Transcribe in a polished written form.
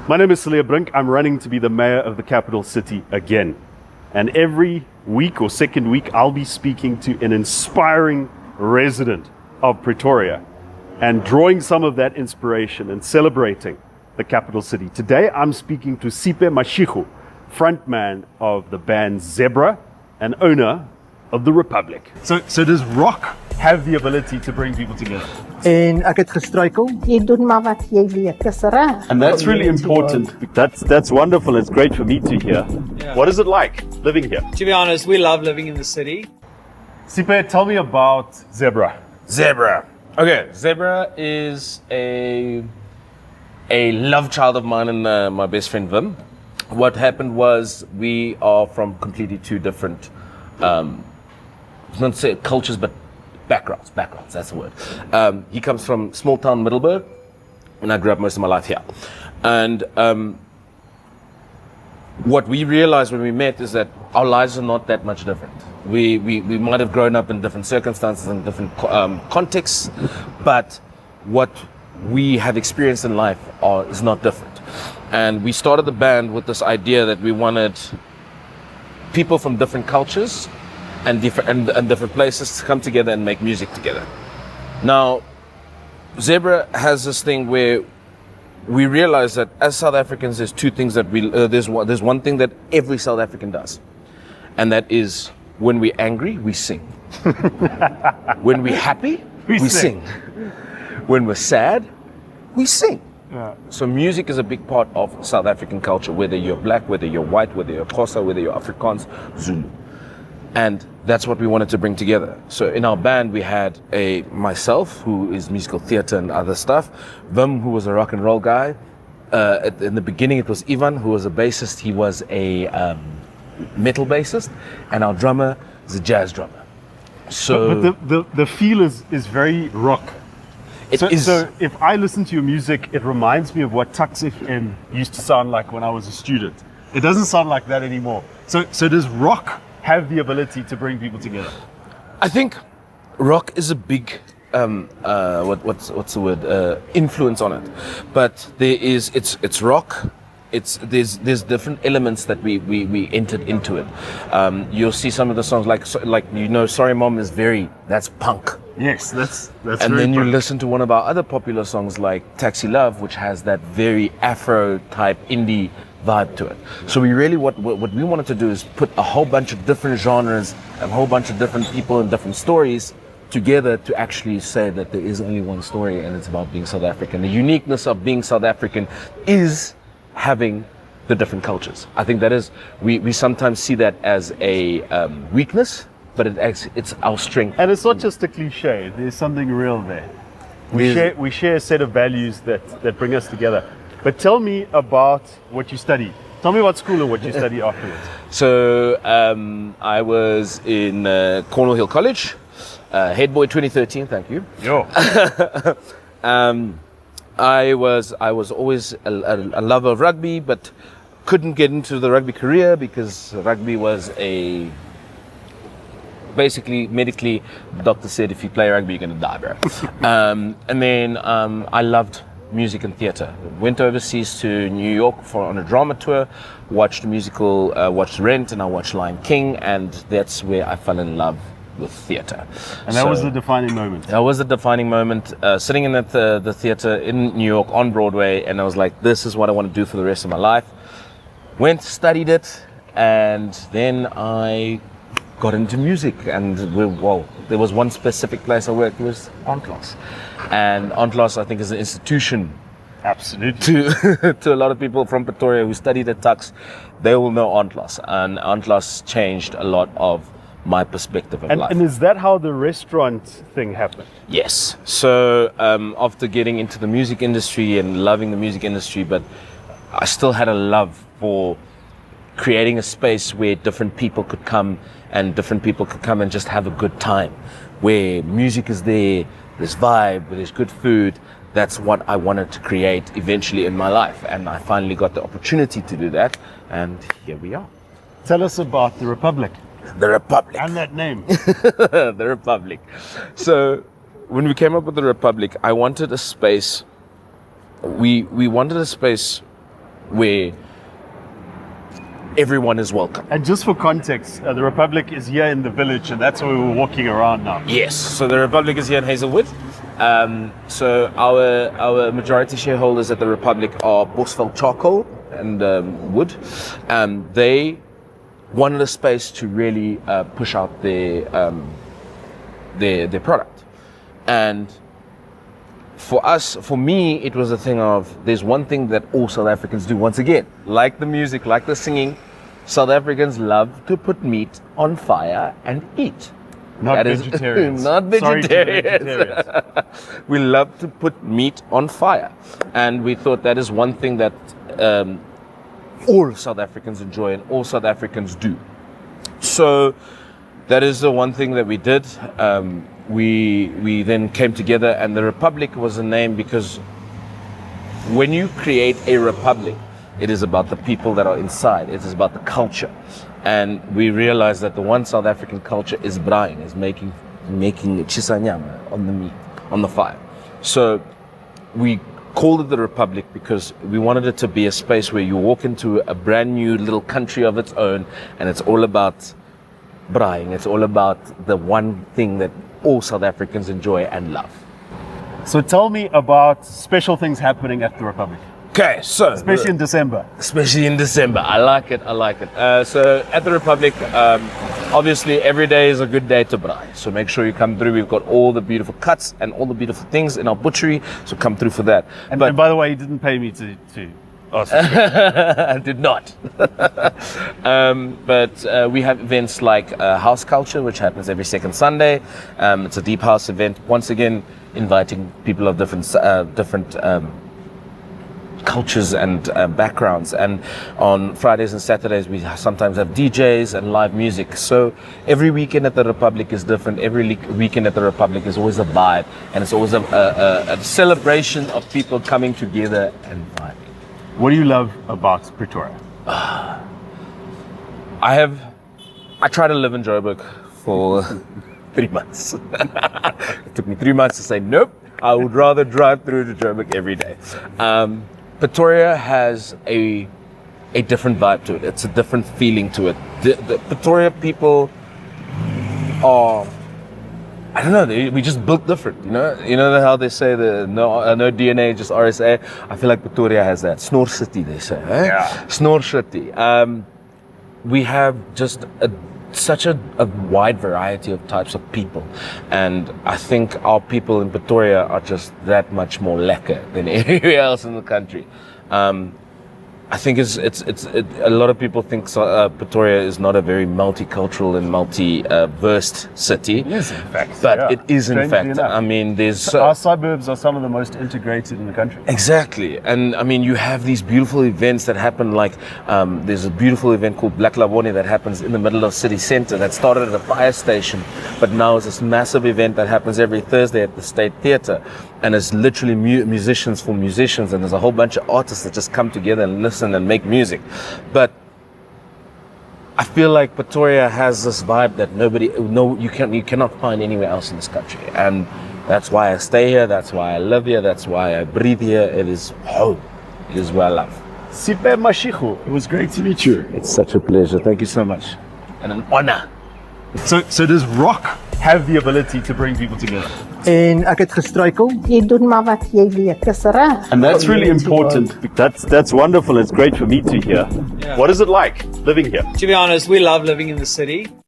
My name is Cilliers Brink. I'm running to be the mayor of the capital city again. And every week or second week, I'll be speaking to an inspiring resident of Pretoria and drawing some of that inspiration and celebrating the capital city. Today, I'm speaking to Siphe Mashigo, frontman of the band Zebra and owner of the Republic. So does rock have the ability to bring people together? En ek het gestruikel. Jy doen maar wat jy weet, dis reg. And that's really important. That's wonderful. It's great for me to hear. Yeah. What is it like living here? To be honest, we love living in the city. Siphe, tell me about Zebra. Zebra. Okay, Zebra is a love child of mine and my best friend Vim. What happened was we are from completely two different, not to say cultures, but backgrounds, that's the word. He comes from small town Middelburg, and I grew up most of my life here. And what we realized when we met is that our lives are not that much different. We might have grown up in different circumstances and different contexts, but what we have experienced in life is not different. And we started the band with this idea that we wanted people from different cultures and different places to come together and make music together. Now, Zebra has this thing where we realize that as South Africans, there's two things that there's one thing that every South African does, and that is when we're angry, we sing. When we're happy, we sing. When we're sad, we sing. Yeah. So music is a big part of South African culture, whether you're black, whether you're white, whether you're Xhosa, whether you're Afrikaans, Zulu. And that's what we wanted to bring together. So in our band, we had myself, who is musical theater and other stuff, Vim, who was a rock and roll guy. In the beginning, it was Ivan, who was a bassist. He was a metal bassist, and our drummer is a jazz drummer. So but the feel is very rock. So if I listen to your music, it reminds me of what Tuks FM used to sound like when I was a student. It doesn't sound like that anymore. So does rock have the ability to bring people together? I think rock is a big what's the word, influence on it, but it's rock. There's different elements that we entered into it. You'll see some of the songs like Sorry Mom that's punk. Yes, that's and then you listen to one of our other popular songs like Taxi Love, which has that very Afro type indie vibe to it. So we really what we wanted to do is put a whole bunch of different genres, a whole bunch of different people and different stories together to actually say that there is only one story, and it's about being South African. The uniqueness of being South African is having the different cultures. I think that is, we sometimes see that as a weakness, but it's our strength. And it's not just a cliche, there's something real there. We share a set of values that bring us together. But tell me about what you study. Tell me about school and what you study afterwards. So I was in Cornwall Hill College, Head Boy 2013, thank you. Yo. I was always a lover of rugby, but couldn't get into the rugby career because rugby was basically medically, the doctor said if you play rugby you're going to die, bro. And then I loved music and theater. Went overseas to New York on a drama tour, watched Rent, and I watched Lion King, and that's where I fell in love with theater. And that was the defining moment. That was the defining moment, sitting in the theater in New York on Broadway, and I was like, this is what I want to do for the rest of my life. Went, studied it, and then I got into music, and there was one specific place I worked, it was Ontlas. And Ontlas, I think, is an institution. Absolutely. To a lot of people from Pretoria who studied at Tuks, they will know Ontlas. And Ontlas changed a lot of my perspective of life. And is that how the restaurant thing happened? Yes. So after getting into the music industry and loving the music industry, but I still had a love for creating a space where different people could come and just have a good time, where music is there, there's vibe, there's good food. That's what I wanted to create eventually in my life, and I finally got the opportunity to do that, and here we are. Tell us about the Republic. The Republic. And that name. The Republic. So when we came up with the Republic, I wanted a space. We wanted a space where everyone is welcome. And just for context, the Republic is here in the village, and that's where we're walking around now. Yes, so the Republic is here in Hazelwood. So our majority shareholders at the Republic are Bosveld Charcoal and Wood. They wanted a space to really push out their product. And for me, it was a thing of, there's one thing that all South Africans do. Once again, like the music, like the singing, South Africans love to put meat on fire and eat. Not vegetarians. Not Sorry to vegetarians. vegetarians. We love to put meat on fire. And we thought that is one thing that all South Africans enjoy and all South Africans do. So that is the one thing that we did. We then came together, and the Republic was a name because when you create a republic, it is about the people that are inside. It is about the culture. And we realized that the one South African culture is braaiing, is making chisanyama on the meat, on the fire. So we called it the Republic because we wanted it to be a space where you walk into a brand new little country of its own, and it's all about braaiing. It's all about the one thing that all South Africans enjoy and love. So tell me about special things happening at the Republic. Okay, so Especially in December. Especially in December. I like it. So at the Republic, obviously every day is a good day to braai. So make sure you come through. We've got all the beautiful cuts and all the beautiful things in our butchery. So come through for that. And by the way, he didn't pay me to ask. I did not. But we have events like House Culture, which happens every second Sunday. It's a deep house event. Once again, inviting people of different cultures and backgrounds. And on Fridays and Saturdays, we sometimes have DJs and live music. So every weekend at the Republic is different. Every weekend at the Republic is always a vibe, and it's always a celebration of people coming together and vibing. What do you love about Pretoria? I tried to live in Joburg for 3 months. It took me 3 months to say, nope, I would rather drive through to Joburg every day. Pretoria has a different vibe to it. It's a different feeling to it. The Pretoria people are, I don't know, we just built different, you know how they say no DNA, just RSA. I feel like Pretoria has that. Snor City, they say. Eh? Yeah. Snor City. We have just such a wide variety of types of people, and I think our people in Pretoria are just that much more lekker than anywhere else in the country. I think a lot of people think Pretoria is not a very multicultural and multi-versed city. It is, in fact. But yeah. it is, in Strangely fact. enough. I mean, our suburbs are some of the most integrated in the country. Exactly. And I mean, you have these beautiful events that happen, like there's a beautiful event called Black Labone that happens in the middle of city center that started at a fire station, but now is this massive event that happens every Thursday at the State Theatre. And it's literally musicians for musicians, and there's a whole bunch of artists that just come together and listen and make music. But I feel like Pretoria has this vibe that you cannot find anywhere else in this country. And that's why I stay here, that's why I live here, that's why I breathe here. It is home. It is where I love. Siphe Mashigo, it was great to meet you. It's such a pleasure. Thank you so much. And an honor. So does rock have the ability to bring people together? En ek het gestruikel. Jy doen maar wat jy weet, dis reg. And that's really important. That's wonderful. It's great for me to hear. Yeah. What is it like living here? To be honest, we love living in the city.